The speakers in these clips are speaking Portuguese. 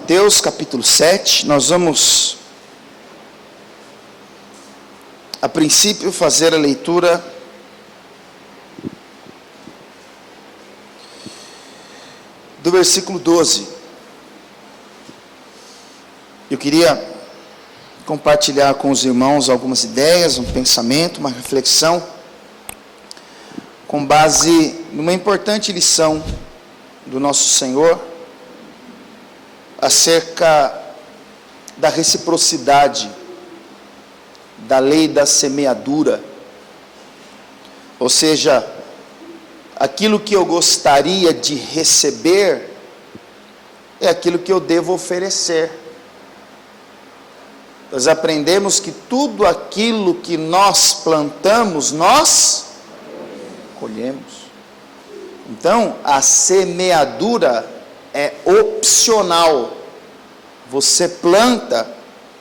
Mateus capítulo 7, nós vamos, a princípio, fazer a leitura do versículo 12. Eu queria compartilhar com os irmãos algumas ideias, um pensamento, uma reflexão, com base numa importante lição do nosso Senhor, acerca da reciprocidade da lei da semeadura, ou seja, aquilo que eu gostaria de receber é aquilo que eu devo oferecer. Nós aprendemos que tudo aquilo que nós plantamos, nós colhemos. Então, a semeadura é opcional. Você planta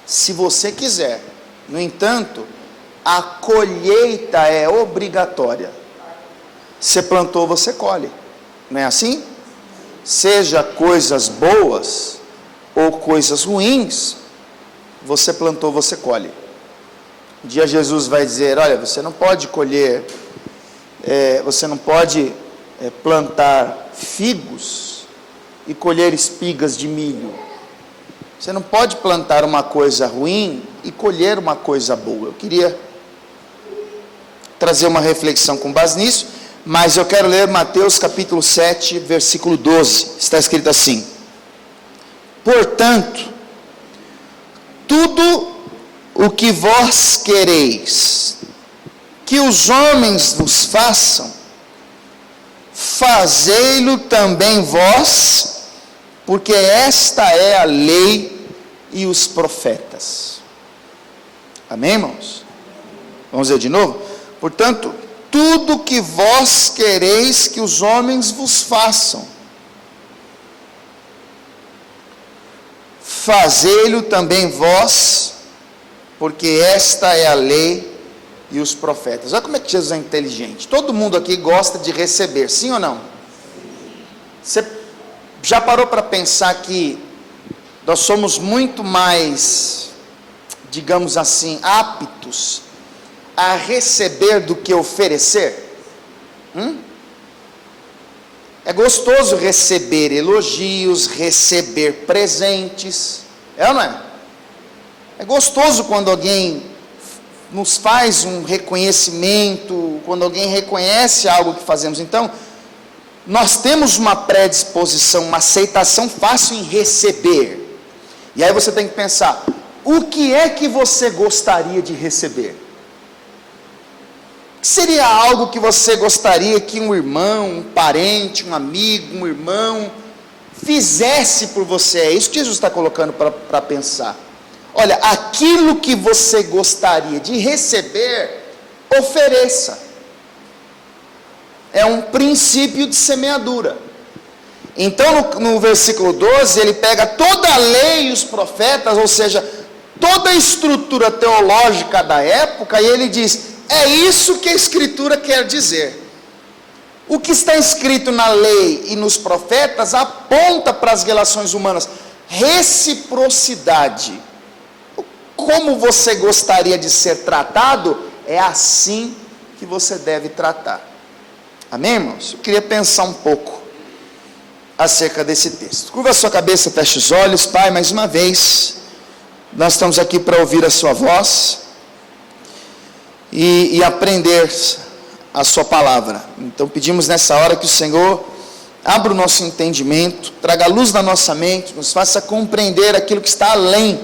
se você quiser. No entanto, a colheita é obrigatória. Você plantou, você colhe. Não é assim? Seja coisas boas ou coisas ruins, você plantou, você colhe. Um dia Jesus vai dizer: olha, você não pode colher, você não pode plantar figos e colher espigas de milho. Você não pode plantar uma coisa ruim e colher uma coisa boa. Eu queria trazer uma reflexão com base nisso, mas eu quero ler Mateus capítulo 7, versículo 12. Está escrito assim: portanto, tudo o que vós quereis que os homens vos façam, fazei-lo também vós, porque esta é a lei e os profetas. Amém, irmãos? Vamos ler de novo? Portanto, tudo que vós quereis que os homens vos façam, fazei-lo também vós, porque esta é a lei e os profetas. Olha como é que Jesus é inteligente. Todo mundo aqui gosta de receber, sim ou não? Você já parou para pensar que nós somos muito mais, digamos assim, aptos a receber do que oferecer? É gostoso receber elogios, receber presentes, é ou não é? É gostoso quando alguém nos faz um reconhecimento, quando alguém reconhece algo que fazemos. Então, nós temos uma predisposição, uma aceitação fácil em receber. E aí você tem que pensar: o que é que você gostaria de receber? Seria algo que você gostaria que um irmão, um parente, um amigo, um irmão fizesse por você? É isso que Jesus está colocando para pensar. Olha, aquilo que você gostaria de receber, ofereça. É um princípio de semeadura. Então, no versículo 12, ele pega toda a lei e os profetas, ou seja, toda a estrutura teológica da época, e ele diz: é isso que a Escritura quer dizer. O que está escrito na lei e nos profetas aponta para as relações humanas. Reciprocidade. Como você gostaria de ser tratado, é assim que você deve tratar. Amém, irmãos? Eu queria pensar um pouco acerca desse texto. Curva a sua cabeça, feche os olhos. Pai, mais uma vez, nós estamos aqui para ouvir a sua voz e aprender a sua palavra. Então pedimos nessa hora que o Senhor abra o nosso entendimento, traga a luz na nossa mente, nos faça compreender aquilo que está além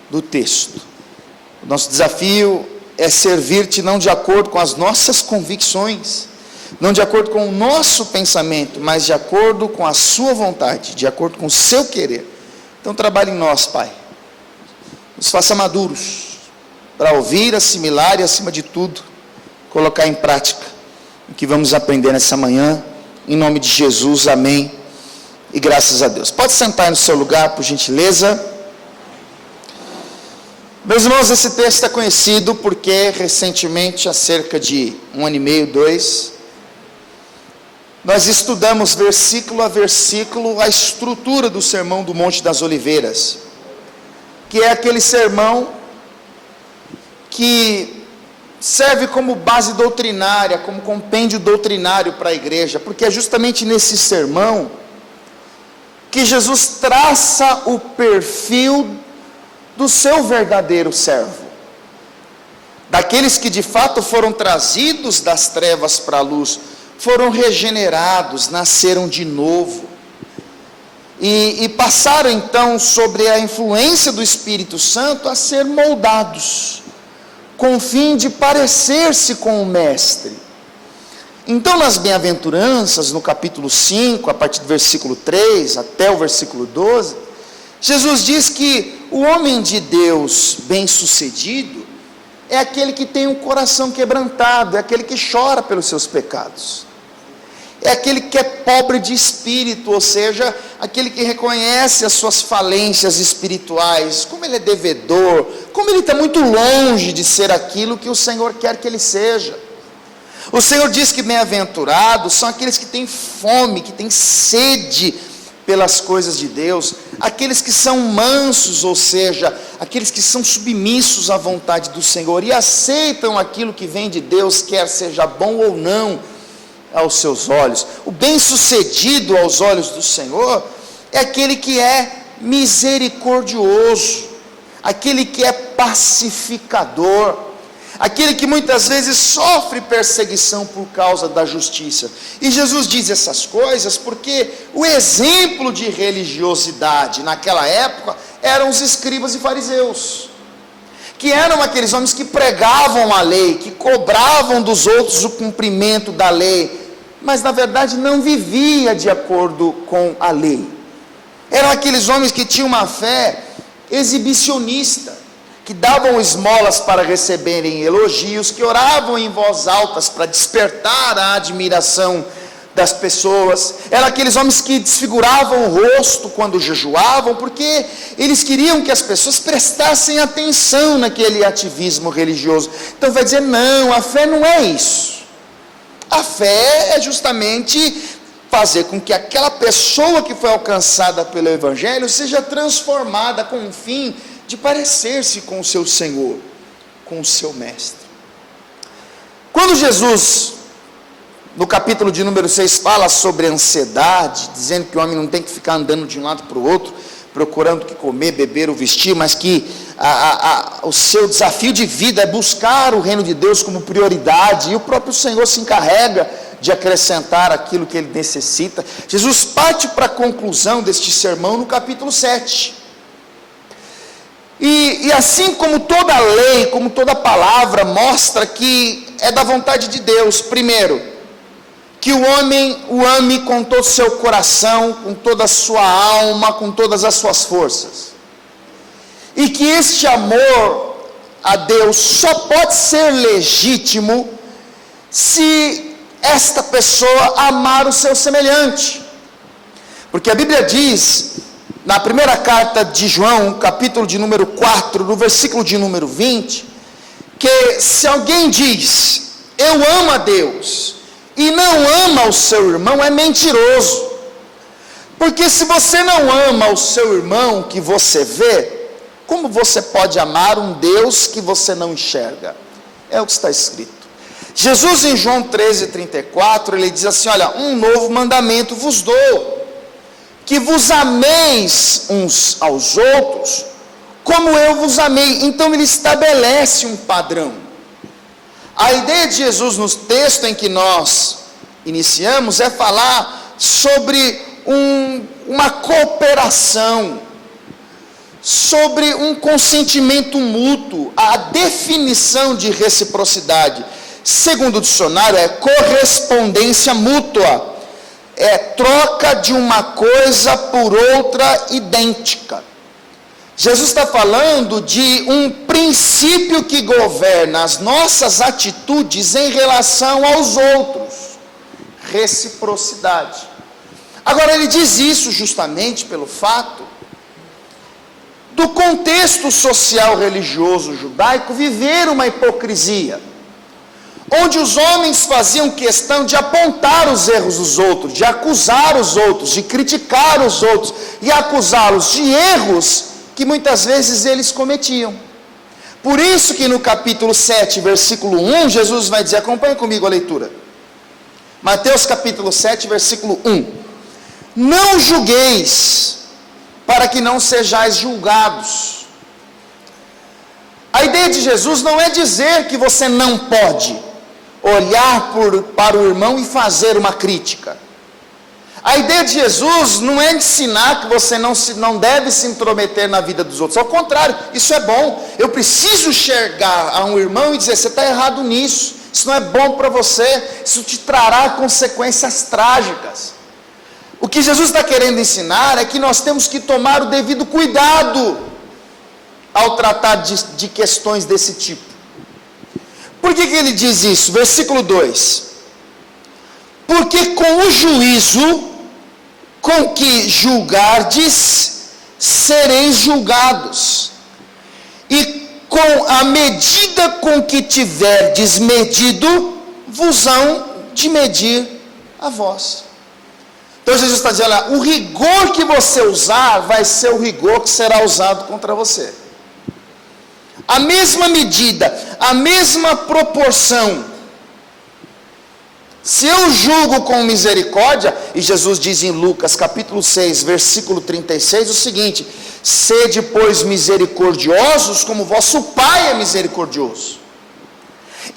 do texto. O nosso desafio é servir-te não de acordo com as nossas convicções, não de acordo com o nosso pensamento, mas de acordo com a sua vontade, de acordo com o seu querer. Então trabalhe em nós, Pai, nos faça maduros para ouvir, assimilar e, acima de tudo, colocar em prática o que vamos aprender nessa manhã, em nome de Jesus, amém e graças a Deus. Pode sentar no seu lugar, por gentileza. Meus irmãos, esse texto é conhecido porque recentemente, há cerca de 1 ano e meio, 2, Nós estudamos versículo a versículo a estrutura do Sermão do Monte das Oliveiras, que é aquele sermão que serve como base doutrinária, como compêndio doutrinário para a igreja, porque é justamente nesse sermão que Jesus traça o perfil do seu verdadeiro servo, daqueles que de fato foram trazidos das trevas para a luz, foram regenerados, nasceram de novo, e passaram então, sobre a influência do Espírito Santo, a ser moldados, com o fim de parecer-se com o Mestre. Então, nas bem-aventuranças, no capítulo 5, a partir do versículo 3 até o versículo 12, Jesus diz que o homem de Deus bem-sucedido é aquele que tem um coração quebrantado, é aquele que chora pelos seus pecados, é aquele que é pobre de espírito, ou seja, aquele que reconhece as suas falências espirituais, como ele é devedor, como ele está muito longe de ser aquilo que o Senhor quer que ele seja. O Senhor diz que bem-aventurados são aqueles que têm fome, que têm sede pelas coisas de Deus, aqueles que são mansos, ou seja, aqueles que são submissos à vontade do Senhor e aceitam aquilo que vem de Deus, quer seja bom ou não aos seus olhos. O bem-sucedido aos olhos do Senhor é aquele que é misericordioso, aquele que é pacificador, aquele que muitas vezes sofre perseguição por causa da justiça. E Jesus diz essas coisas porque o exemplo de religiosidade naquela época eram os escribas e fariseus, que eram aqueles homens que pregavam a lei, que cobravam dos outros o cumprimento da lei, mas na verdade não vivia de acordo com a lei. Eram aqueles homens que tinham uma fé exibicionista, que davam esmolas para receberem elogios, que oravam em voz alta para despertar a admiração das pessoas. Eram aqueles homens que desfiguravam o rosto quando jejuavam, porque eles queriam que as pessoas prestassem atenção naquele ativismo religioso. Então vai dizer, não, a fé não é isso. A fé é justamente fazer com que aquela pessoa que foi alcançada pelo Evangelho seja transformada com o fim de parecer-se com o seu Senhor, com o seu Mestre. Quando Jesus, no capítulo de número 6, fala sobre ansiedade, dizendo que o homem não tem que ficar andando de um lado para o outro, procurando o que comer, beber ou vestir, mas que o seu desafio de vida é buscar o reino de Deus como prioridade, e o próprio Senhor se encarrega de acrescentar aquilo que ele necessita. Jesus parte para a conclusão deste sermão no capítulo 7. E assim como toda lei, como toda palavra, mostra que é da vontade de Deus, primeiro, que o homem o ame com todo o seu coração, com toda a sua alma, com todas as suas forças, e que este amor a Deus só pode ser legítimo se esta pessoa amar o seu semelhante, porque a Bíblia diz, na primeira carta de João, capítulo de número 4, no versículo de número 20, que se alguém diz, eu amo a Deus, e não ama o seu irmão, é mentiroso. Porque se você não ama o seu irmão que você vê, como você pode amar um Deus que você não enxerga? É o que está escrito. Jesus em João 13:34, ele diz assim, olha, um novo mandamento vos dou, que vos ameis uns aos outros, como eu vos amei. Então ele estabelece um padrão. A ideia de Jesus no texto em que nós iniciamos é falar sobre uma cooperação, sobre um consentimento mútuo, a definição de reciprocidade. Segundo o dicionário, é correspondência mútua, é troca de uma coisa por outra idêntica. Jesus está falando de um princípio que governa as nossas atitudes em relação aos outros, reciprocidade. Agora ele diz isso justamente pelo fato do contexto social religioso judaico viver uma hipocrisia, onde os homens faziam questão de apontar os erros dos outros, de acusar os outros, de criticar os outros e acusá-los de erros que muitas vezes eles cometiam. Por isso que no capítulo 7, versículo 1, Jesus vai dizer, acompanhe comigo a leitura. Mateus capítulo 7, versículo 1. Não julgueis, para que não sejais julgados. A ideia de Jesus não é dizer que você não pode olhar para o irmão e fazer uma crítica. A ideia de Jesus não é ensinar que você não deve se intrometer na vida dos outros. Ao contrário, isso é bom. Eu preciso chegar a um irmão e dizer, você está errado nisso. Isso não é bom para você. Isso te trará consequências trágicas. O que Jesus está querendo ensinar é que nós temos que tomar o devido cuidado ao tratar de questões desse tipo. Por que ele diz isso? Versículo 2. Porque com o juízo com que julgardes, sereis julgados, e com a medida com que tiverdes medido, vos hão de medir a vós. Então Jesus está dizendo, o rigor que você usar, vai ser o rigor que será usado contra você. A mesma medida, a mesma proporção. Se eu julgo com misericórdia, e Jesus diz em Lucas capítulo 6, versículo 36, o seguinte, sede, pois, misericordiosos, como vosso Pai é misericordioso.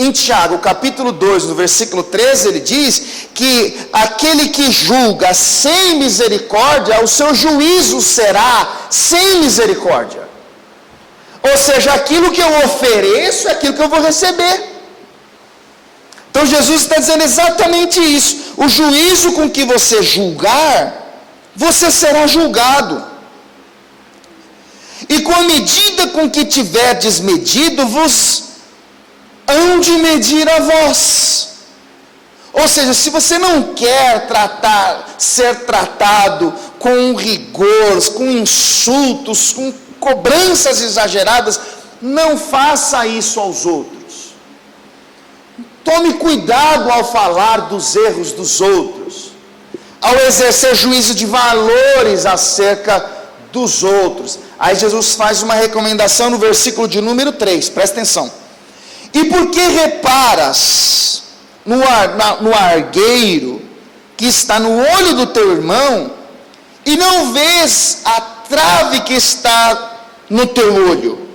Em Tiago, capítulo 2, no versículo 13, ele diz que aquele que julga sem misericórdia, o seu juízo será sem misericórdia. Ou seja, aquilo que eu ofereço é aquilo que eu vou receber. Então Jesus está dizendo exatamente isso. O juízo com que você julgar, você será julgado. E com a medida com que tiverdes medido, vos hão de medir a vós. Ou seja, se você não quer ser tratado com rigor, com insultos, com cobranças exageradas, não faça isso aos outros. Tome cuidado ao falar dos erros dos outros, ao exercer juízo de valores acerca dos outros. Aí Jesus faz uma recomendação no versículo de número 3, presta atenção. E por que reparas no argueiro que está no olho do teu irmão, e não vês a trave que está no teu olho?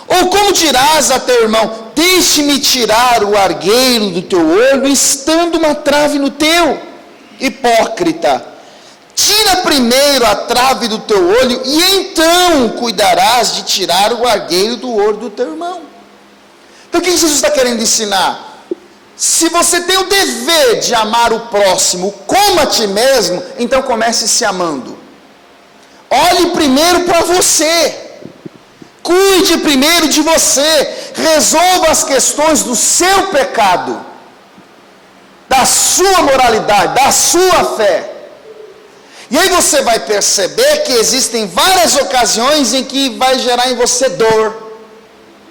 Ou como dirás a teu irmão, deixe-me tirar o argueiro do teu olho, estando uma trave no teu? Hipócrita, tira primeiro a trave do teu olho, e então cuidarás de tirar o argueiro do olho do teu irmão. Então o que Jesus está querendo ensinar? Se você tem o dever de amar o próximo como a ti mesmo, então comece se amando. Olhe primeiro para você. Cuide primeiro de você, resolva as questões do seu pecado, da sua moralidade, da sua fé. E aí você vai perceber que existem várias ocasiões em que vai gerar em você dor,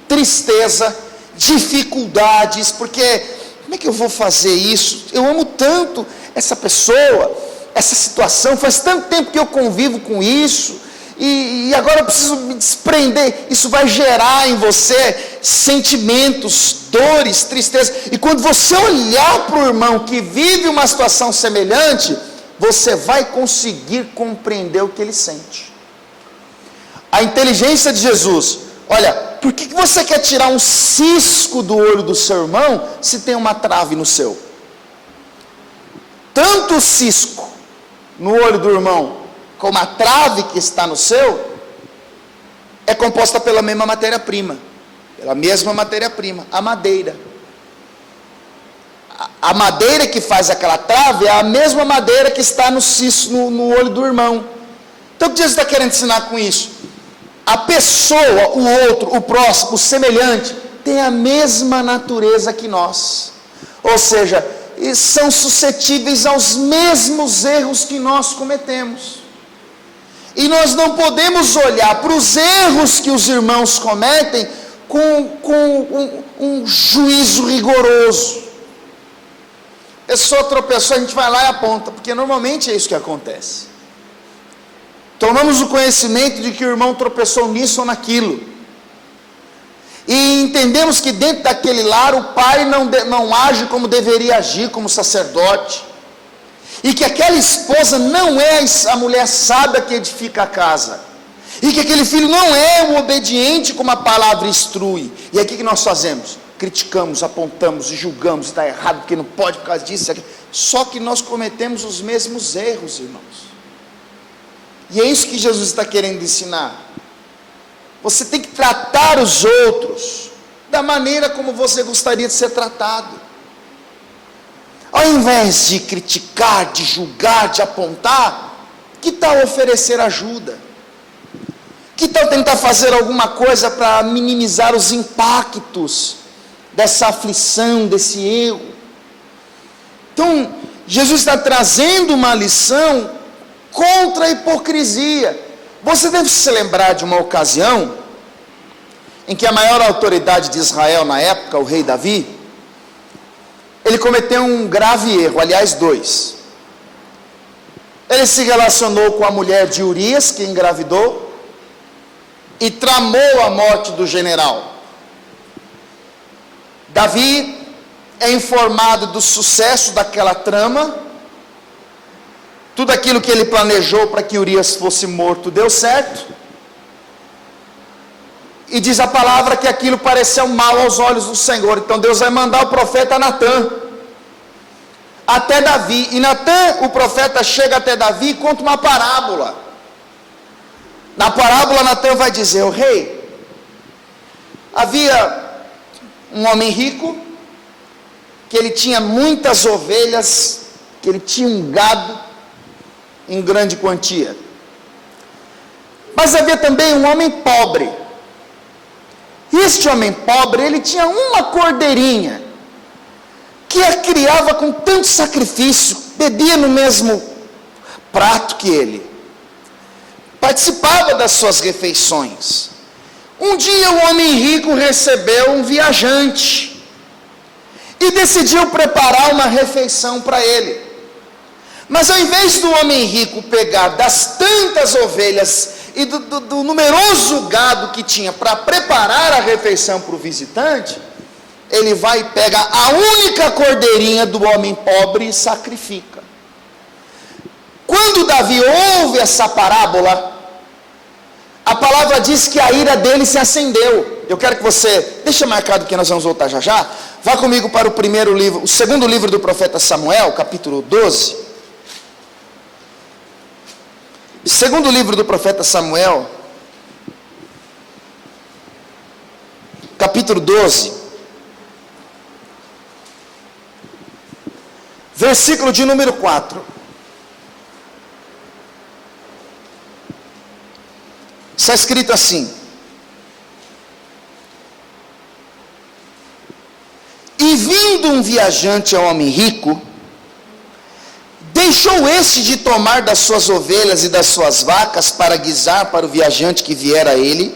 tristeza, dificuldades, porque como é que eu vou fazer isso? Eu amo tanto essa pessoa, essa situação, faz tanto tempo que eu convivo com isso, e agora eu preciso me desprender. Isso vai gerar em você sentimentos, dores, tristeza. E quando você olhar para o irmão que vive uma situação semelhante, você vai conseguir compreender o que ele sente. A inteligência de Jesus, olha, por que você quer tirar um cisco do olho do seu irmão se tem uma trave no seu? Tanto o cisco no olho do irmão como a trave que está no seu, é composta pela mesma matéria-prima, a madeira. A madeira que faz aquela trave é a mesma madeira que está no cisco, no olho do irmão. Então o que Jesus está querendo ensinar com isso? A pessoa, o outro, o próximo, o semelhante, tem a mesma natureza que nós. Ou seja, são suscetíveis aos mesmos erros que nós cometemos. E nós não podemos olhar para os erros que os irmãos cometem com um juízo rigoroso. A pessoa tropeçou, a gente vai lá e aponta, porque normalmente é isso que acontece. Tomamos o conhecimento de que o irmão tropeçou nisso ou naquilo, e entendemos que dentro daquele lar o pai não age como deveria agir como sacerdote, e que aquela esposa não é a mulher sábia que edifica a casa, e que aquele filho não é o obediente como a palavra instrui. E aí o que nós fazemos? Criticamos, apontamos e julgamos, está errado porque não pode por causa disso, aqui. Só que nós cometemos os mesmos erros, irmãos. E é isso que Jesus está querendo ensinar. Você tem que tratar os outros da maneira como você gostaria de ser tratado. Ao invés de criticar, de julgar, de apontar, que tal oferecer ajuda? Que tal tentar fazer alguma coisa para minimizar os impactos dessa aflição, desse erro? Então, Jesus está trazendo uma lição contra a hipocrisia. Você deve se lembrar de uma ocasião em que a maior autoridade de Israel na época, o rei Davi, ele cometeu um grave erro, aliás, dois. Ele se relacionou com a mulher de Urias, que engravidou, e tramou a morte do general. Davi é informado do sucesso daquela trama. Tudo aquilo que ele planejou para que Urias fosse morto deu certo. E diz a palavra que aquilo pareceu mal aos olhos do Senhor. Então Deus vai mandar o profeta Natã até Davi. E Natã, o profeta, chega até Davi e conta uma parábola. Na parábola, Natã vai dizer: o rei, havia um homem rico, que ele tinha muitas ovelhas, que ele tinha um gado em grande quantia. Mas havia também um homem pobre. E este homem pobre, ele tinha uma cordeirinha, que a criava com tanto sacrifício, bebia no mesmo prato que ele, participava das suas refeições. Um dia o homem rico recebeu um viajante, e decidiu preparar uma refeição para ele. Mas ao invés do homem rico pegar das tantas ovelhas e do numeroso gado que tinha para preparar a refeição para o visitante, ele vai e pega a única cordeirinha do homem pobre e sacrifica. Quando Davi ouve essa parábola, a palavra diz que a ira dele se acendeu. Eu quero que você, deixa marcado que nós vamos voltar já já, vá comigo para o segundo livro do profeta Samuel, capítulo 12. Segundo livro do profeta Samuel, capítulo 12, versículo de número 4. Está escrito assim: e vindo um viajante ao homem rico, deixou este de tomar das suas ovelhas e das suas vacas para guisar para o viajante que viera a ele,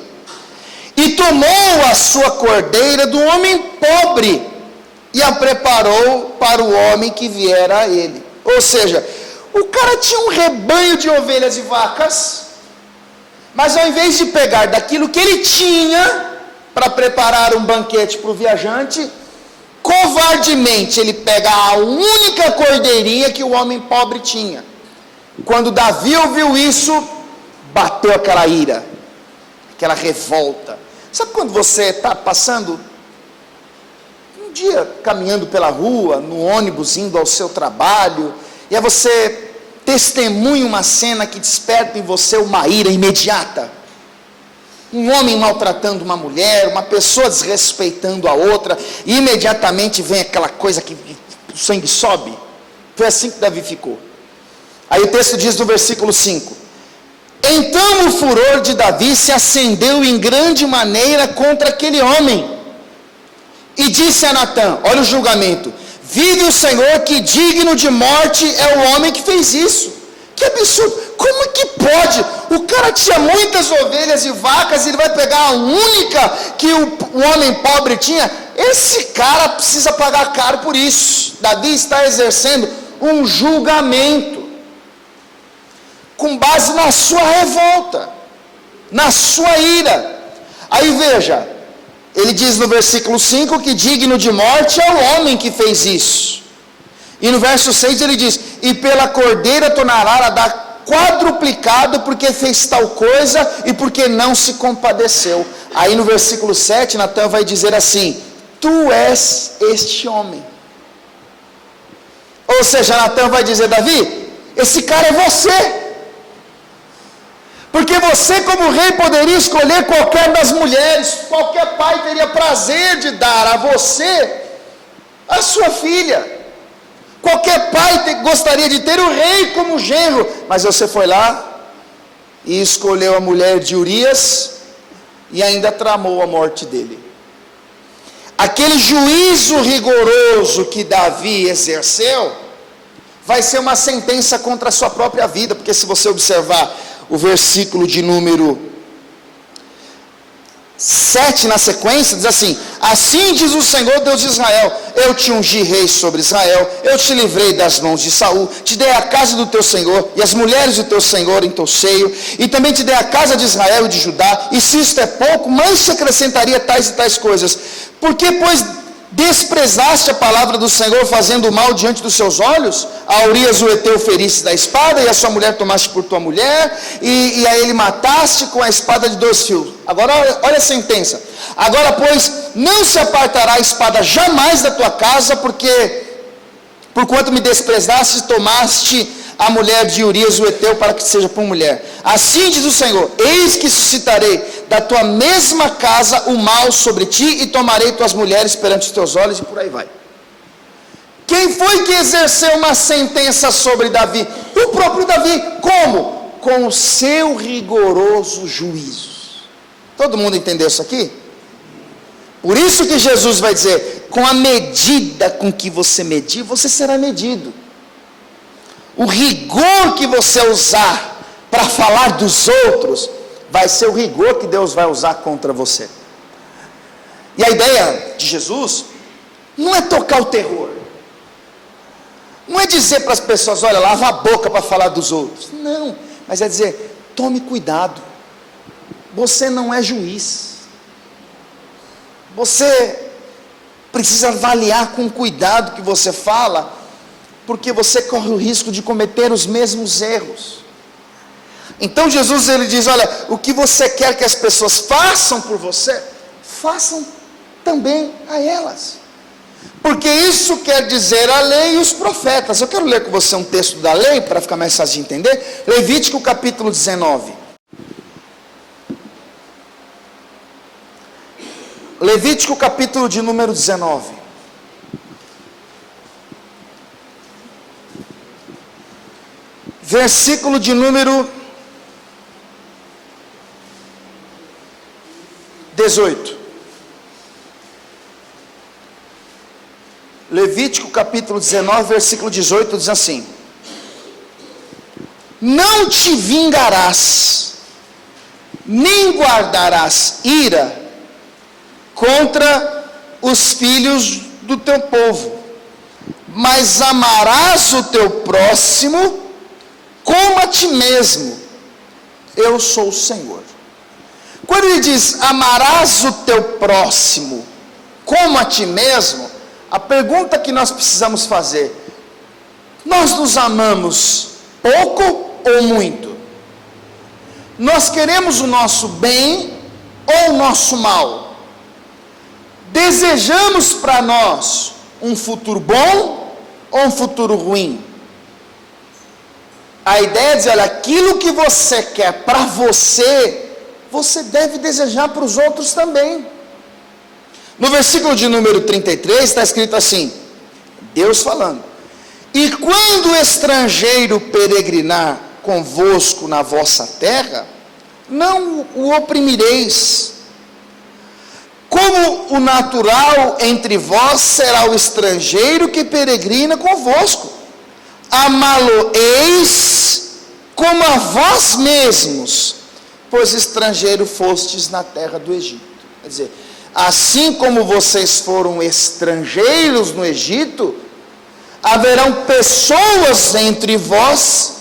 e tomou a sua cordeira do homem pobre e a preparou para o homem que viera a ele. Ou seja, o cara tinha um rebanho de ovelhas e vacas, mas ao invés de pegar daquilo que ele tinha para preparar um banquete para o viajante, covardemente ele pega a única cordeirinha que o homem pobre tinha. Quando Davi ouviu isso, bateu aquela ira, aquela revolta. Sabe quando você está passando um dia caminhando pela rua, no ônibus indo ao seu trabalho, e aí você testemunha uma cena que desperta em você uma ira imediata? Um homem maltratando uma mulher, uma pessoa desrespeitando a outra, e imediatamente vem aquela coisa que o sangue sobe. Foi assim que Davi ficou. Aí o texto diz no versículo 5: então o furor de Davi se acendeu em grande maneira contra aquele homem, e disse a Natã, olha o julgamento: vive o Senhor que digno de morte é o homem que fez isso. Que absurdo! Como é que pode O cara tinha muitas ovelhas e vacas, ele vai pegar a única que o homem pobre tinha. Esse cara precisa pagar caro por isso. Davi está exercendo um julgamento com base na sua revolta, na sua ira. Aí veja, ele diz no versículo 5 que digno de morte é o homem que fez isso. E no verso 6 ele diz: e pela cordeira tornará a dar quadruplicado, porque fez tal coisa e porque não se compadeceu. Aí no versículo 7, Natan vai dizer assim: tu és este homem. Ou seja, Natan vai dizer: Davi, esse cara é você. Porque você, como rei, poderia escolher qualquer das mulheres. Qualquer pai teria prazer de dar a você a sua filha. Qualquer pai gostaria de ter o rei como genro. Mas você foi lá e escolheu a mulher de Urias e ainda tramou a morte dele. Aquele juízo rigoroso que Davi exerceu vai ser uma sentença contra a sua própria vida. Porque se você observar o versículo de número 7 na sequência, diz assim: assim diz o Senhor Deus de Israel, eu te ungi rei sobre Israel, eu te livrei das mãos de Saul, te dei a casa do teu Senhor e as mulheres do teu Senhor em teu seio, e também te dei a casa de Israel e de Judá, e se isto é pouco, mais te acrescentaria tais e tais coisas. Porque, pois, desprezaste a palavra do Senhor, fazendo mal diante dos seus olhos? A Urias o heteu feriste da espada, e a sua mulher tomaste por tua mulher, e a ele mataste com a espada de 2 fios. Agora olha a sentença: agora, pois, não se apartará a espada jamais da tua casa, porque porquanto me desprezaste, tomaste a mulher de Urias o heteu para que seja por mulher. Assim diz o Senhor: eis que suscitarei da tua mesma casa o mal sobre ti, e tomarei tuas mulheres perante os teus olhos, e por aí vai. Quem foi que exerceu uma sentença sobre Davi? O próprio Davi. Como? Com o seu rigoroso juízo. Todo mundo entendeu isso aqui? Por isso que Jesus vai dizer: com a medida com que você medir, você será medido. O rigor que você usar para falar dos outros vai ser o rigor que Deus vai usar contra você. E a ideia de Jesus não é tocar o terror, não é dizer para as pessoas: olha, lava a boca para falar dos outros. Não, mas é dizer: tome cuidado, você não é juiz, você precisa avaliar com cuidado o que você fala, porque você corre o risco de cometer os mesmos erros. Então Jesus, ele diz: olha, o que você quer que as pessoas façam por você, façam também a elas, porque isso quer dizer a lei e os profetas. Eu quero ler com você um texto da lei, para ficar mais fácil de entender. Levítico capítulo 19. Levítico capítulo de número 19. Versículo de número 18. Levítico capítulo 19, versículo 18 diz assim: não te vingarás, nem guardarás ira contra os filhos do teu povo, mas amarás o teu próximo como a ti mesmo. Eu sou o Senhor. Quando ele diz amarás o teu próximo como a ti mesmo, a pergunta que nós precisamos fazer: nós nos amamos pouco ou muito? Nós queremos o nosso bem ou o nosso mal? Desejamos para nós um futuro bom ou um futuro ruim? A ideia é dizer: olha, aquilo que você quer para você, você deve desejar para os outros também. No versículo de número 33 está escrito assim, Deus falando: e quando o estrangeiro peregrinar convosco na vossa terra, não o oprimireis. Como o natural entre vós será o estrangeiro que peregrina convosco. Amá-lo-eis como a vós mesmos, pois estrangeiro fostes na terra do Egito. Quer dizer, assim como vocês foram estrangeiros no Egito, haverão pessoas entre vós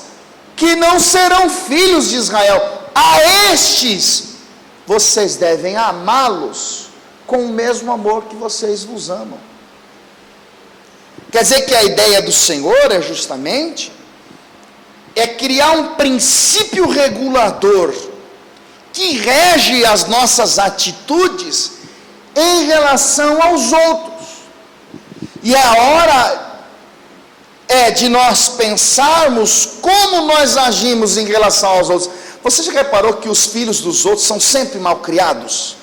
que não serão filhos de Israel. A estes vocês devem amá-los com o mesmo amor que vocês vos amam. Quer dizer que a ideia do Senhor é justamente criar um princípio regulador que rege as nossas atitudes em relação aos outros. E a hora é de nós pensarmos como nós agimos em relação aos outros. Você já reparou que os filhos dos outros são sempre mal criados?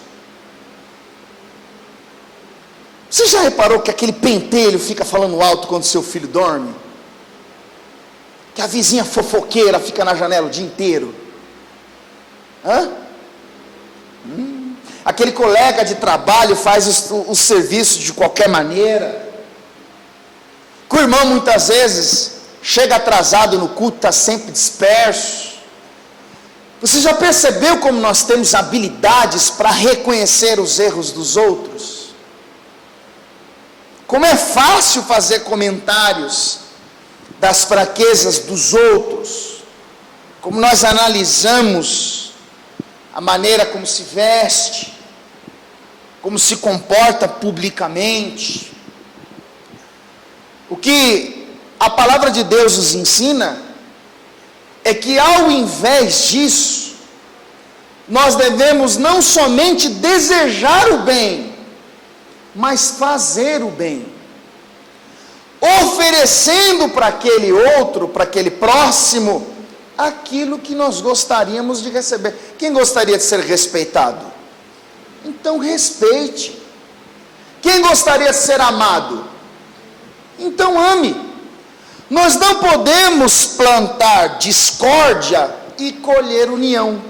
Você já reparou que aquele pentelho fica falando alto quando seu filho dorme? Que a vizinha fofoqueira fica na janela o dia inteiro? Aquele colega de trabalho faz o serviço de qualquer maneira. Que o irmão muitas vezes chega atrasado no culto, está sempre disperso. Você já percebeu como nós temos habilidades para reconhecer os erros dos outros? Como é fácil fazer comentários das fraquezas dos outros? Como nós analisamos a maneira como se veste, como se comporta publicamente. O que a palavra de Deus nos ensina é que, ao invés disso, nós devemos não somente desejar o bem, mas fazer o bem, oferecendo para aquele outro, para aquele próximo, aquilo que nós gostaríamos de receber. Quem gostaria de ser respeitado? Então respeite. Quem gostaria de ser amado? Então ame. Nós não podemos plantar discórdia e colher união.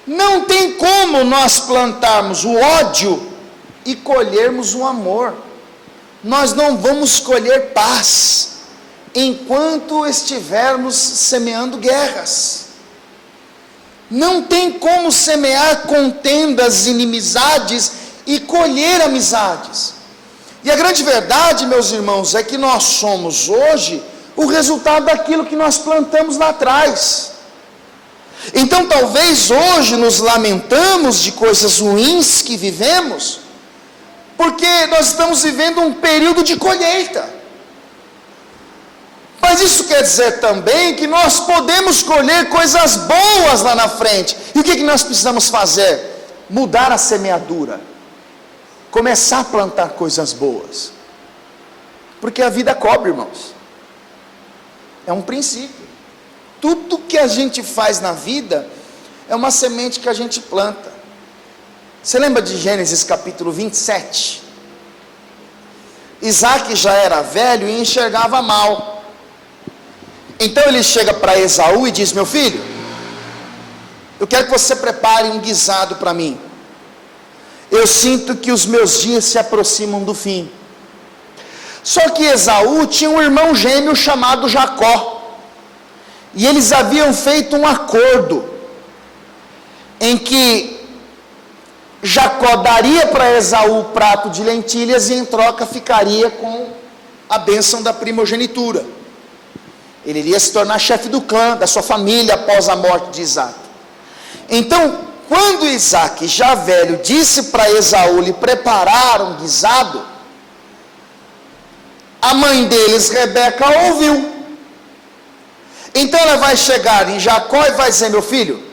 Não tem como nós plantarmos o ódio e colhermos o amor. Nós não vamos colher paz enquanto estivermos semeando guerras. Não tem como semear contendas, inimizades e colher amizades. E a grande verdade, meus irmãos, é que nós somos hoje o resultado daquilo que nós plantamos lá atrás. Então talvez hoje nos lamentamos de coisas ruins que vivemos, porque nós estamos vivendo um período de colheita. Mas isso quer dizer também que nós podemos colher coisas boas lá na frente. E o que nós precisamos fazer? Mudar a semeadura. Começar a plantar coisas boas. Porque a vida cobre, irmãos. É um princípio. Tudo que a gente faz na vida é uma semente que a gente planta. Você lembra de Gênesis capítulo 27? Isaac já era velho e enxergava mal. Então ele chega para Esaú e diz: meu filho, eu quero que você prepare um guisado para mim. Eu sinto que os meus dias se aproximam do fim. Só que Esaú tinha um irmão gêmeo chamado Jacó. E eles haviam feito um acordo em que Jacó daria para Esaú o prato de lentilhas e em troca ficaria com a bênção da primogenitura. Ele iria se tornar chefe do clã, da sua família, após a morte de Isaac. Então, quando Isaac, já velho, disse para Esaú lhe preparar um guisado, a mãe deles, Rebeca, ouviu. Então ela vai chegar em Jacó e vai dizer: meu filho,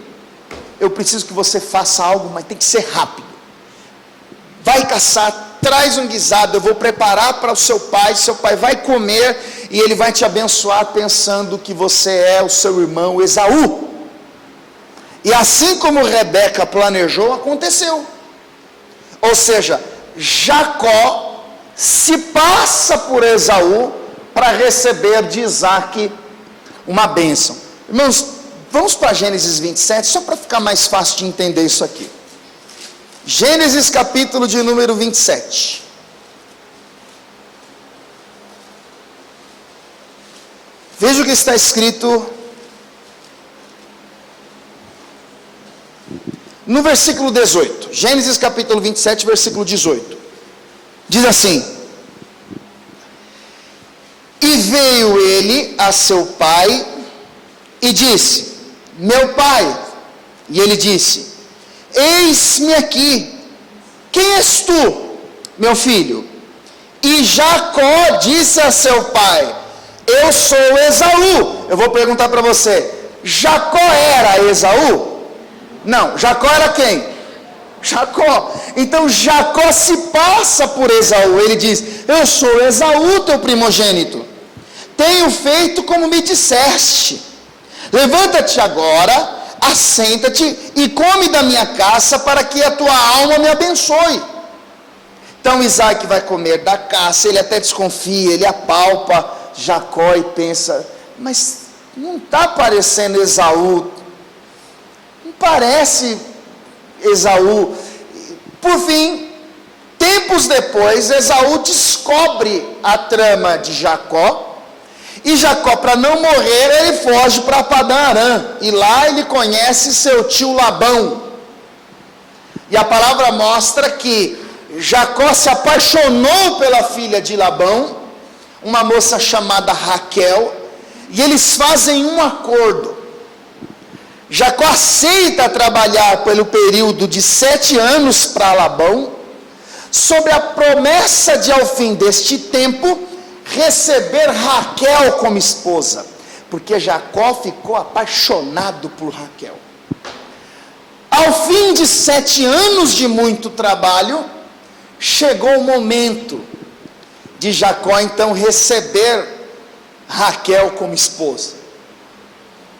eu preciso que você faça algo, mas tem que ser rápido. Vai caçar, traz um guisado, eu vou preparar para o seu pai vai comer e ele vai te abençoar pensando que você é o seu irmão Esaú. E assim como Rebeca planejou, aconteceu. Ou seja, Jacó se passa por Esaú para receber de Isaac uma bênção. Irmãos, vamos para Gênesis 27, só para ficar mais fácil de entender isso aqui. Gênesis capítulo de número 27. Veja o que está escrito No versículo 18, Gênesis capítulo 27, versículo 18, diz assim: e veio ele a seu pai e disse: meu pai. E ele disse: eis-me aqui, quem és tu, meu filho? E Jacó disse a seu pai: eu sou Esaú. Eu vou perguntar para você: Jacó era Esaú? Não, Jacó era quem? Jacó. Então Jacó se passa por Esaú. Ele diz: eu sou Esaú, teu primogênito. Tenho feito como me disseste. Levanta-te agora, assenta-te e come da minha caça, para que a tua alma me abençoe. Então Isaac vai comer da caça. Ele até desconfia, ele apalpa Jacó e pensa: mas não está parecendo Esaú, não parece Esaú. Por fim, tempos depois, Esaú descobre a trama de Jacó, e Jacó, para não morrer, ele foge para Padã Arã, e lá ele conhece seu tio Labão, e a palavra mostra que Jacó se apaixonou pela filha de Labão, uma moça chamada Raquel, e eles fazem um acordo. Jacó aceita trabalhar pelo período de 7 anos para Labão, sob a promessa de, ao fim deste tempo, receber Raquel como esposa, porque Jacó ficou apaixonado por Raquel. Ao fim de 7 anos de muito trabalho, chegou o momento de Jacó então receber Raquel como esposa.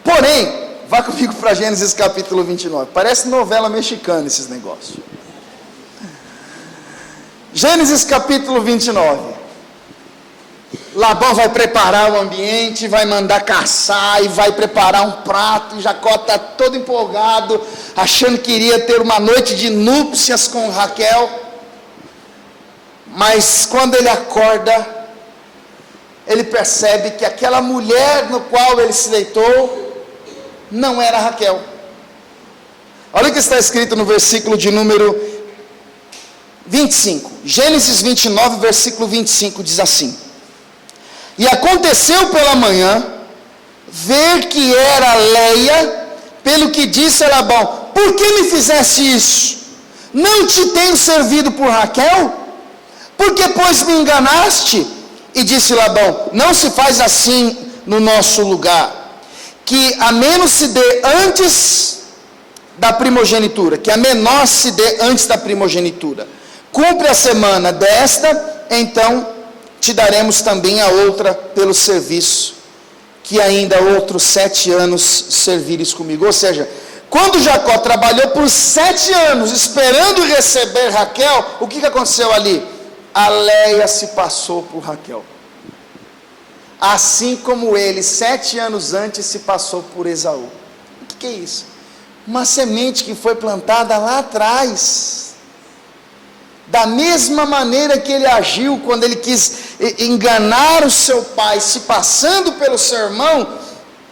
Porém, vá comigo para Gênesis capítulo 29. Parece novela mexicana esses negócios. Gênesis capítulo 29. Labão vai preparar o ambiente, vai mandar caçar e vai preparar um prato. E Jacó está todo empolgado, achando que iria ter uma noite de núpcias com Raquel. Mas quando ele acorda, ele percebe que aquela mulher no qual ele se deitou não era Raquel. Olha o que está escrito no versículo de número 25. Gênesis 29, versículo 25, diz assim: e aconteceu pela manhã, ver que era Leia, pelo que disse a Labão: por que me fizeste isso? Não te tenho servido por Raquel? Por que, pois, me enganaste? E disse Labão: não se faz assim no nosso lugar, que a menos se dê antes da primogenitura, que a menor se dê antes da primogenitura. Cumpre a semana desta, então te daremos também a outra pelo serviço, que ainda outros 7 anos servires comigo. Ou seja, quando Jacó trabalhou por 7 anos, esperando receber Raquel, o que aconteceu ali? A Leia se passou por Raquel. Assim como ele, 7 anos antes, se passou por Esaú. O que é isso? Uma semente que foi plantada lá atrás. Da mesma maneira que ele agiu quando ele quis enganar o seu pai, se passando pelo seu irmão,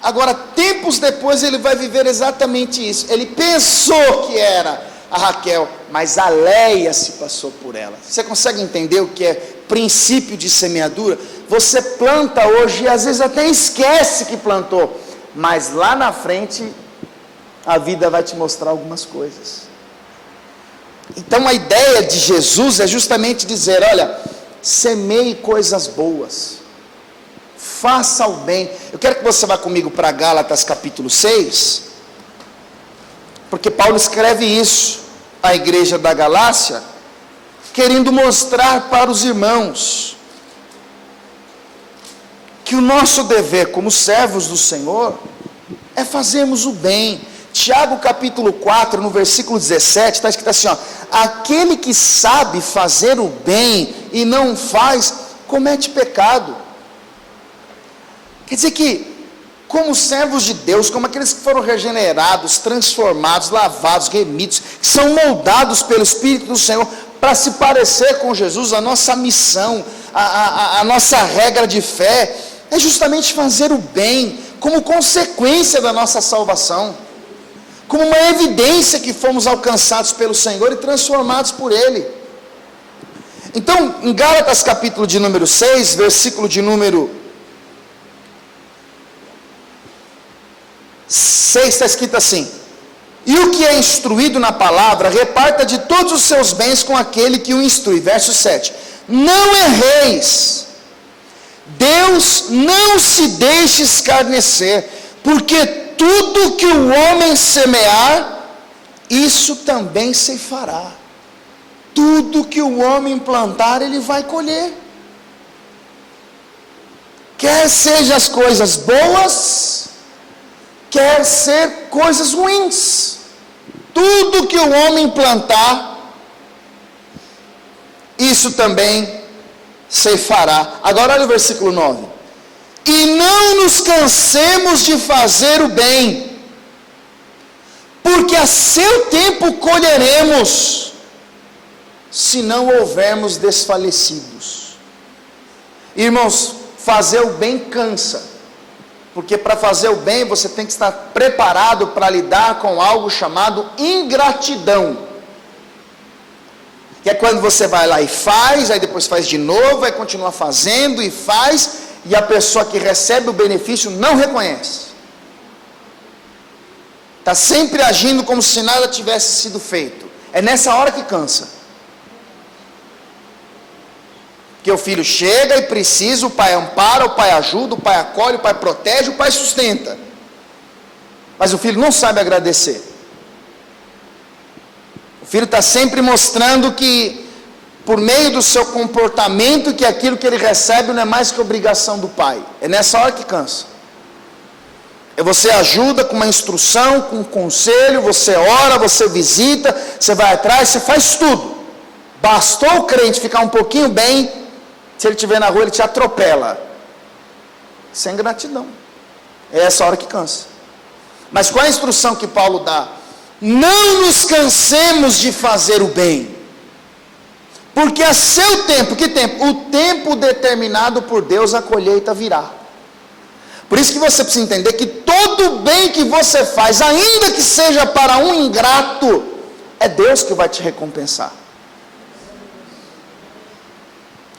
agora, tempos depois, ele vai viver exatamente isso. Ele pensou que era a Raquel, mas a Leia se passou por ela. Você consegue entender o que é princípio de semeadura? Você planta hoje e às vezes até esquece que plantou, mas lá na frente a vida vai te mostrar algumas coisas. Então a ideia de Jesus é justamente dizer: olha, semeie coisas boas, faça o bem. Eu quero que você vá comigo para Gálatas capítulo 6, porque Paulo escreve isso à igreja da Galácia, querendo mostrar para os irmãos que o nosso dever como servos do Senhor é fazermos o bem. Tiago capítulo 4, no versículo 17, está escrito assim: ó, aquele que sabe fazer o bem e não faz, comete pecado. Quer dizer que, como servos de Deus, como aqueles que foram regenerados, transformados, lavados, remidos, que são moldados pelo Espírito do Senhor, para se parecer com Jesus, a nossa missão, a nossa regra de fé, é justamente fazer o bem, como consequência da nossa salvação. como uma evidência que fomos alcançados pelo Senhor e transformados por Ele. Então, em Gálatas capítulo de número 6, versículo de número 6, está escrito assim: e o que é instruído na palavra, reparta de todos os seus bens com aquele que o instrui. Verso 7, não erreis, Deus não se deixe escarnecer, porque tudo que o homem semear, isso também ceifará. Tudo que o homem plantar, ele vai colher. Quer sejam as coisas boas, quer ser coisas ruins. Tudo que o homem plantar, isso também ceifará. Agora olha o versículo 9. E não nos cansemos de fazer o bem, porque a seu tempo colheremos, se não houvermos desfalecidos. Irmãos, fazer o bem cansa, porque para fazer o bem você tem que estar preparado para lidar com algo chamado ingratidão, que é quando você vai lá e faz, aí depois faz de novo, aí continua fazendo e faz, e a pessoa que recebe o benefício não reconhece, está sempre agindo como se nada tivesse sido feito. É nessa hora que cansa, que o filho chega e precisa, o pai ampara, o pai ajuda, o pai acolhe, o pai protege, o pai sustenta, mas o filho não sabe agradecer. O filho está sempre mostrando que, por meio do seu comportamento, que aquilo que ele recebe não é mais que obrigação do pai. É nessa hora que cansa. Você ajuda com uma instrução, com um conselho, você ora, você visita, você vai atrás, você faz tudo. Bastou o crente ficar um pouquinho bem, se ele estiver na rua, ele te atropela. Sem gratidão. É essa hora que cansa. Mas qual a instrução que Paulo dá? Não nos cansemos de fazer o bem, porque a seu tempo, que tempo? O tempo determinado por Deus, a colheita virá. Por isso que você precisa entender que todo bem que você faz, ainda que seja para um ingrato, é Deus que vai te recompensar.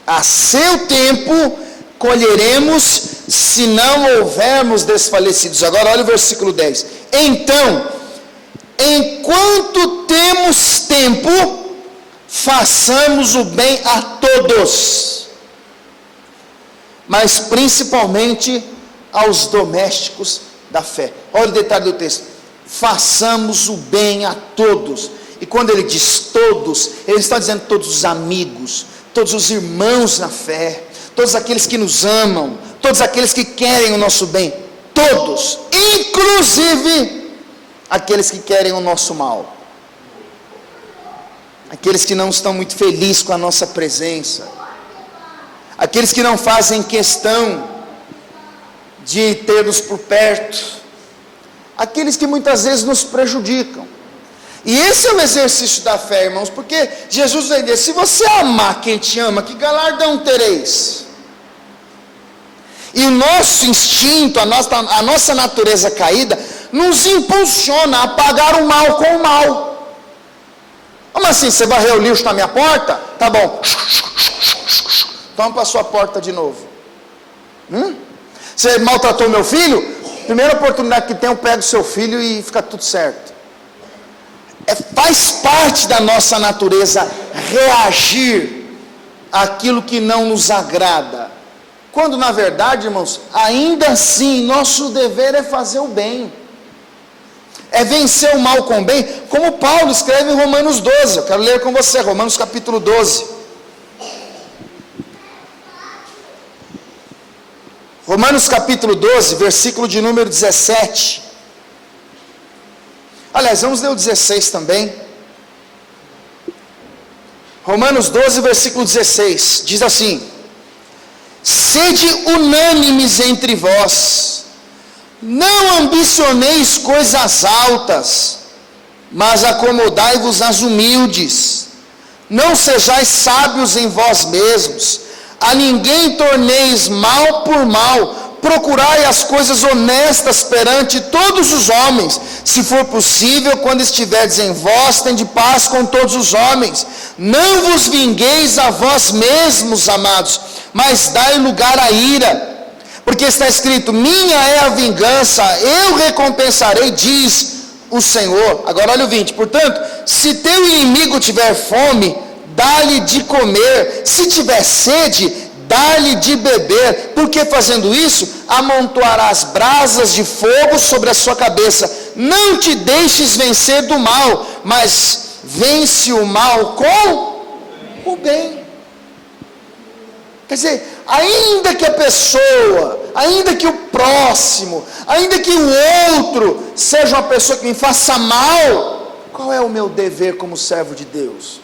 A seu tempo colheremos, se não houvermos desfalecidos. Agora olha o versículo 10. Então, enquanto temos tempo, façamos o bem a todos, mas principalmente aos domésticos da fé. Olha o detalhe do texto: façamos o bem a todos. E quando ele diz todos, ele está dizendo todos os amigos, todos os irmãos na fé, todos aqueles que nos amam, todos aqueles que querem o nosso bem, todos, inclusive aqueles que querem o nosso mal, aqueles que não estão muito felizes com a nossa presença, aqueles que não fazem questão de ter-nos por perto, aqueles que muitas vezes nos prejudicam. E esse é o exercício da fé, irmãos, porque Jesus vai dizer: se você amar quem te ama, que galardão tereis? E o nosso instinto, a nossa natureza caída, nos impulsiona a pagar o mal com o mal. Como assim? Você varreu o lixo na minha porta? Tá bom. Toma para a sua porta de novo. Você maltratou meu filho? Primeira oportunidade que tem, eu pego seu filho e fica tudo certo. Faz parte da nossa natureza reagir àquilo que não nos agrada, quando na verdade, irmãos, ainda assim nosso dever é fazer o bem, é vencer o mal com o bem, como Paulo escreve em Romanos 12. Eu quero ler com você, Romanos capítulo 12. Romanos capítulo 12, versículo de número 17. Aliás, vamos ler o 16 também. Romanos 12, versículo 16, diz assim: sede unânimes entre vós, não ambicioneis coisas altas, mas acomodai-vos às humildes. Não sejais sábios em vós mesmos, a ninguém torneis mal por mal, procurai as coisas honestas perante todos os homens, se for possível, quando estiverdes em vós, tende paz com todos os homens. Não vos vingueis a vós mesmos, amados, mas dai lugar à ira, porque está escrito: minha é a vingança, eu recompensarei, diz o Senhor. Agora olha o 20: portanto, se teu inimigo tiver fome, dá-lhe de comer, se tiver sede, dá-lhe de beber, porque fazendo isso, amontoarás brasas de fogo sobre a sua cabeça. Não te deixes vencer do mal, mas vence o mal com o bem. Quer dizer, ainda que a pessoa, ainda que o próximo, ainda que o outro seja uma pessoa que me faça mal, qual é o meu dever como servo de Deus?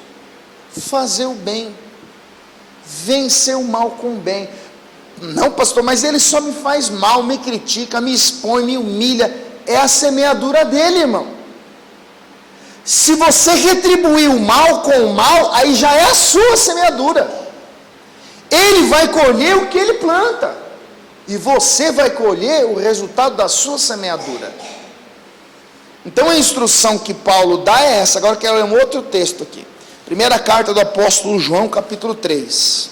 Fazer o bem, vencer o mal com o bem. Não, pastor, mas ele só me faz mal, me critica, me expõe, me humilha. É a semeadura dele, irmão. Se você retribuir o mal com o mal, aí já é a sua semeadura. Ele vai colher o que ele planta, e você vai colher o resultado da sua semeadura. Então a instrução que Paulo dá é essa. Agora eu quero ler um outro texto aqui. Primeira carta do apóstolo João, capítulo 3.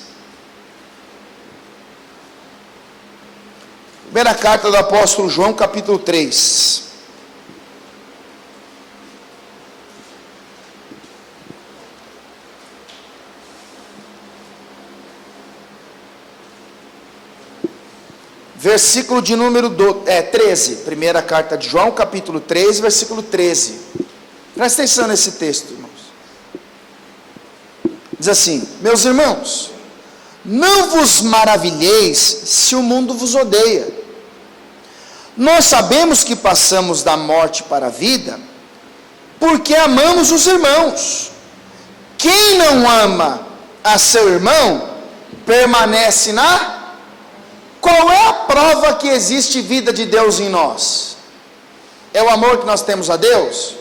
Primeira carta do apóstolo João, capítulo 3. Versículo de número 13. Primeira carta de João, capítulo 3, versículo 13. Presta atenção nesse texto, irmãos. Diz assim: meus irmãos, não vos maravilheis se o mundo vos odeia. Nós sabemos que passamos da morte para a vida, porque amamos os irmãos. Quem não ama a seu irmão, permanece na... Qual é a prova que existe vida de Deus em nós? É o amor que nós temos a Deus?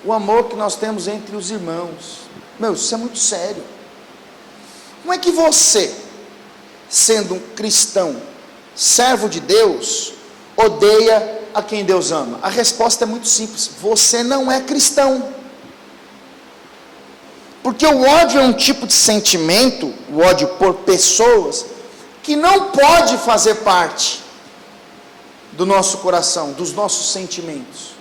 O amor que nós temos entre os irmãos. Meu, isso é muito sério. Como é que você, sendo um cristão, servo de Deus, odeia a quem Deus ama? A resposta é muito simples: você não é cristão. Porque o ódio é um tipo de sentimento, o ódio por pessoas, que não pode fazer parte do nosso coração, dos nossos sentimentos.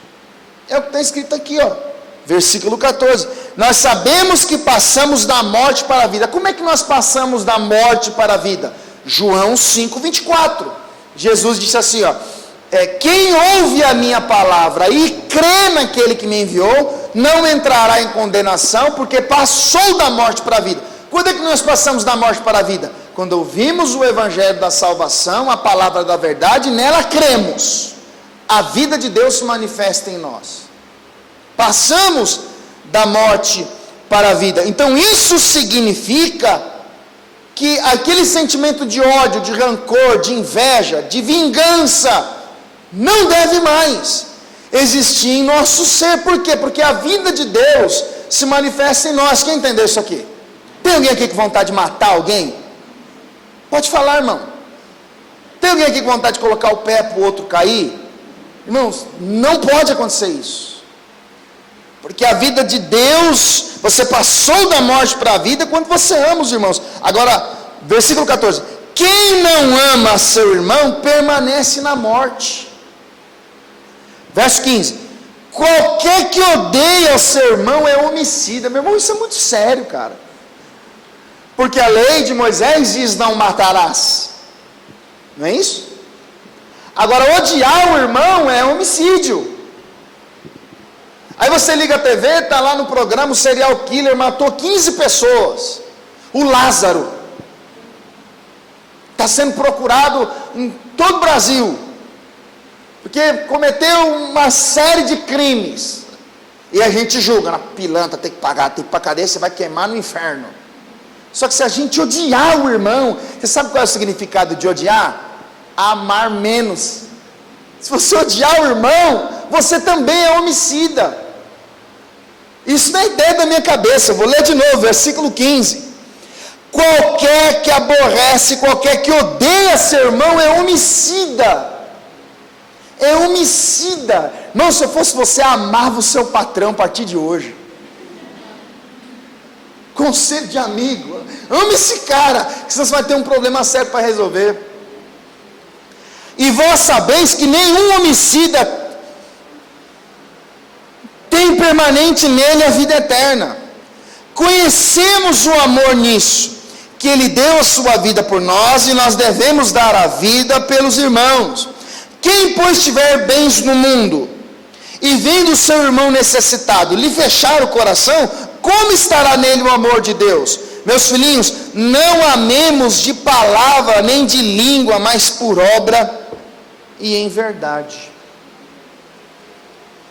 É o que está escrito aqui, ó, versículo 14. Nós sabemos que passamos da morte para a vida. Como é que nós passamos da morte para a vida? João 5, 24. Jesus disse assim, ó: quem ouve a minha palavra e crê naquele que me enviou, não entrará em condenação, porque passou da morte para a vida. Quando é que nós passamos da morte para a vida? Quando ouvimos o evangelho da salvação, a palavra da verdade, nela cremos, a vida de Deus se manifesta em nós. Passamos da morte para a vida. Então isso significa que aquele sentimento de ódio, de rancor, de inveja, de vingança, não deve mais existir em nosso ser. Por quê? Porque a vida de Deus se manifesta em nós. Quem entendeu isso aqui? Tem alguém aqui com vontade de matar alguém? Pode falar, irmão. Tem alguém aqui com vontade de colocar o pé para o outro cair? Irmãos, não pode acontecer isso. Porque a vida de Deus, você passou da morte para a vida quando você ama os irmãos. Agora, versículo 14. Quem não ama seu irmão, permanece na morte. Verso 15. Qualquer que odeia o seu irmão é homicida. Meu irmão, isso é muito sério, cara. Porque a lei de Moisés diz: não matarás. Não é isso? Agora, odiar o irmão é homicídio. Aí você liga a TV, está lá no programa, o serial killer matou 15 pessoas. O Lázaro está sendo procurado em todo o Brasil, porque cometeu uma série de crimes. E a gente julga: na pilantra, tem que pagar, tem que ir para a cadeia, você vai queimar no inferno. Só que se a gente odiar o irmão, você sabe qual é o significado de odiar? Amar menos. Se você odiar o irmão, você também é homicida. Isso não é ideia da minha cabeça. Eu vou ler de novo, versículo 15. Qualquer que aborrece, qualquer que odeia seu irmão é homicida. É homicida. Não, se eu fosse você, amava o seu patrão a partir de hoje. Conselho de amigo. Ame esse cara, que senão você vai ter um problema sério para resolver. E vós sabeis que nenhum homicida tem permanente nele a vida eterna. Conhecemos o amor nisso, que ele deu a sua vida por nós, e nós devemos dar a vida pelos irmãos. Quem, pois, tiver bens no mundo, e vendo o seu irmão necessitado, lhe fechar o coração, como estará nele o amor de Deus? Meus filhinhos, não amemos de palavra, nem de língua, mas por obra e em verdade.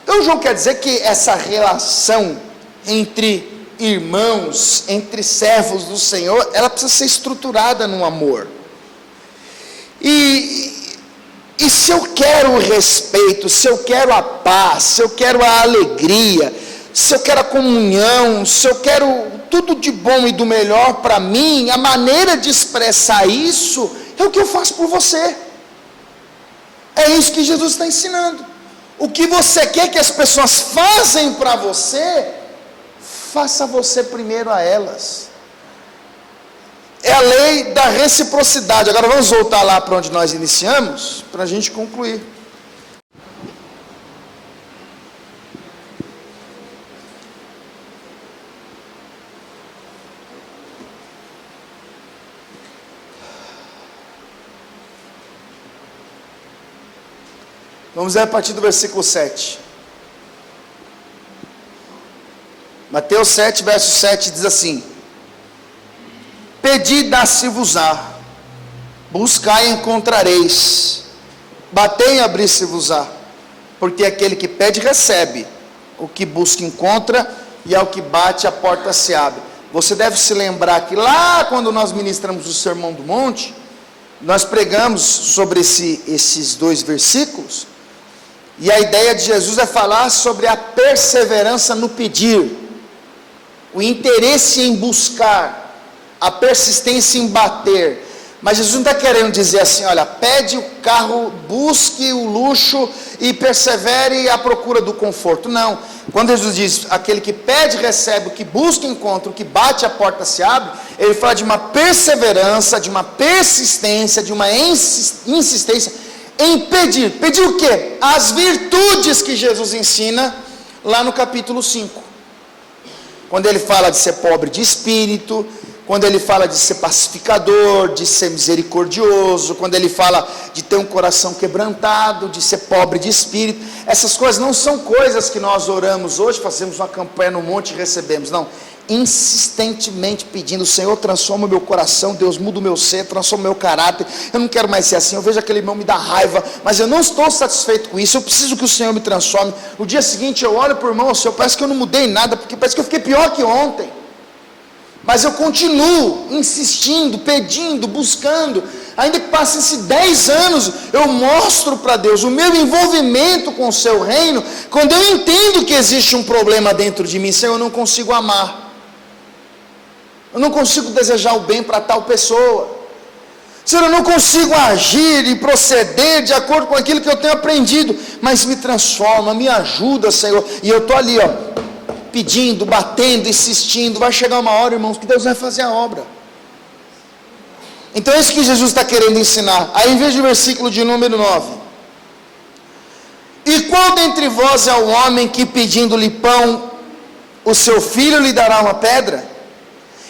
Então João quer dizer que essa relação entre irmãos, entre servos do Senhor, ela precisa ser estruturada no amor. E se eu quero o respeito, se eu quero a paz, se eu quero a alegria, se eu quero a comunhão, se eu quero tudo de bom e do melhor para mim, a maneira de expressar isso é o que eu faço por você. É isso que Jesus está ensinando. O que você quer que as pessoas façam para você, faça você primeiro a elas. É a lei da reciprocidade. Agora vamos voltar lá para onde nós iniciamos, para a gente concluir. Vamos ver a partir do versículo 7. Mateus 7, verso 7 diz assim: Pedi, dá-se-vos-á, buscai e encontrareis, batei e abri-se-vos-á, porque aquele que pede recebe, o que busca encontra, e ao que bate a porta se abre. Você deve se lembrar que lá quando nós ministramos o Sermão do Monte, nós pregamos sobre esses dois versículos, e a ideia de Jesus é falar sobre a perseverança no pedir, o interesse em buscar, a persistência em bater. Mas Jesus não está querendo dizer assim, olha, pede o carro, busque o luxo e persevere à procura do conforto. Não. Quando Jesus diz, aquele que pede recebe, o que busca encontra, o que bate a porta se abre, ele fala de uma perseverança, de uma persistência, de uma insistência em pedir. Pedir o quê? As virtudes que Jesus ensina lá no capítulo 5. Quando ele fala de ser pobre de espírito, quando ele fala de ser pacificador, de ser misericordioso, quando ele fala de ter um coração quebrantado, de ser pobre de espírito, essas coisas não são coisas que nós oramos hoje, fazemos uma campanha no monte e recebemos, não, insistentemente pedindo, Senhor, transforma o meu coração, Deus, muda o meu ser, transforma o meu caráter, eu não quero mais ser assim, eu vejo aquele irmão me dar raiva, mas eu não estou satisfeito com isso, eu preciso que o Senhor me transforme. No dia seguinte eu olho para o irmão, Senhor, parece que eu não mudei nada, porque parece que eu fiquei pior que ontem, mas eu continuo insistindo, pedindo, buscando, ainda que passem-se 10 anos, eu mostro para Deus o meu envolvimento com o seu reino, quando eu entendo que existe um problema dentro de mim, Senhor, eu não consigo amar, eu não consigo desejar o bem para tal pessoa, Senhor, eu não consigo agir e proceder de acordo com aquilo que eu tenho aprendido, mas me transforma, me ajuda, Senhor, e eu estou ali, pedindo, batendo, insistindo, vai chegar uma hora, irmãos, que Deus vai fazer a obra. Então é isso que Jesus está querendo ensinar. Aí em vez do versículo de número 9, e qual dentre vós é o homem que pedindo-lhe pão, o seu filho lhe dará uma pedra?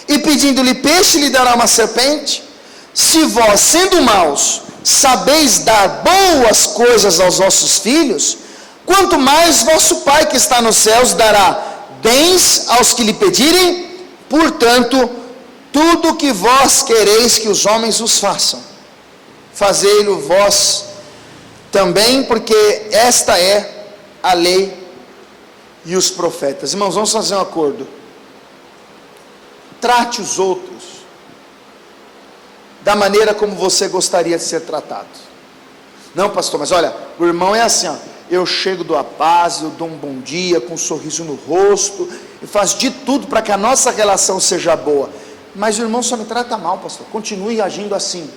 E pedindo-lhe peixe lhe dará uma serpente? Se vós, sendo maus, sabeis dar boas coisas aos vossos filhos, quanto mais vosso Pai que está nos céus dará bens aos que lhe pedirem. Portanto, tudo o que vós quereis que os homens os façam, fazei-lo vós também, porque esta é a lei e os profetas. Irmãos, vamos fazer um acordo. Trate os outros da maneira como você gostaria de ser tratado. Não, pastor, mas olha, o irmão é assim, eu chego, dou a paz, eu dou um bom dia, com um sorriso no rosto, e faço de tudo para que a nossa relação seja boa. Mas o irmão só me trata mal, pastor. Continue agindo assim.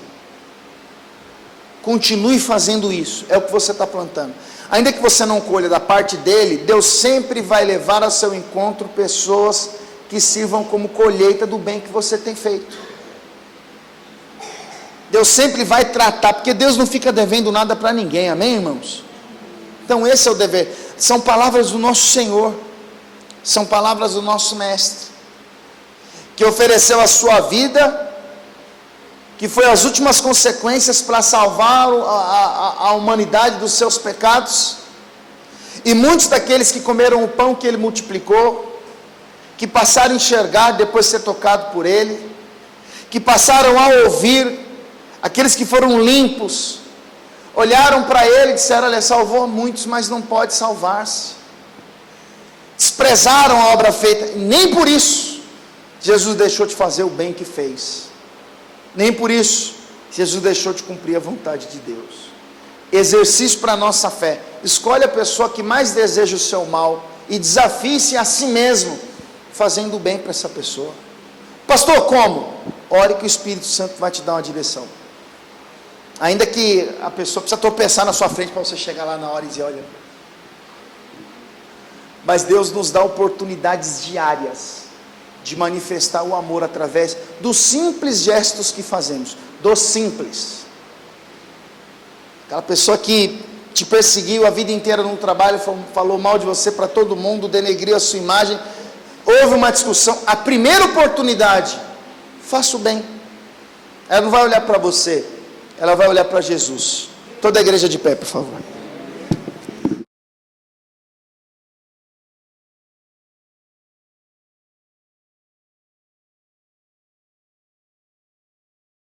Continue fazendo isso. É o que você está plantando. Ainda que você não colha da parte dele, Deus sempre vai levar ao seu encontro pessoas que sirvam como colheita do bem que você tem feito. Deus sempre vai tratar, porque Deus não fica devendo nada para ninguém, amém, irmãos? Então esse é o dever. São palavras do nosso Senhor, são palavras do nosso Mestre, que ofereceu a sua vida, que foi as últimas consequências para salvar a humanidade dos seus pecados, e muitos daqueles que comeram o pão que ele multiplicou, que passaram a enxergar depois de ser tocado por ele, que passaram a ouvir, aqueles que foram limpos, olharam para ele e disseram: olha, salvou muitos, mas não pode salvar-se. Desprezaram a obra feita, nem por isso Jesus deixou de fazer o bem que fez, nem por isso Jesus deixou de cumprir a vontade de Deus. Exercício para a nossa fé: escolhe a pessoa que mais deseja o seu mal e desafie-se a si mesmo, fazendo o bem para essa pessoa. Pastor, como? Ore que o Espírito Santo vai te dar uma direção. Ainda que a pessoa precisa tropeçar na sua frente para você chegar lá na hora e dizer: olha. Mas Deus nos dá oportunidades diárias de manifestar o amor através dos simples gestos que fazemos. Dos simples. Aquela pessoa que te perseguiu a vida inteira no trabalho, falou mal de você para todo mundo, denegriu a sua imagem, houve uma discussão, a primeira oportunidade, faça o bem. Ela não vai olhar para você, ela vai olhar para Jesus. Toda a igreja de pé, por favor.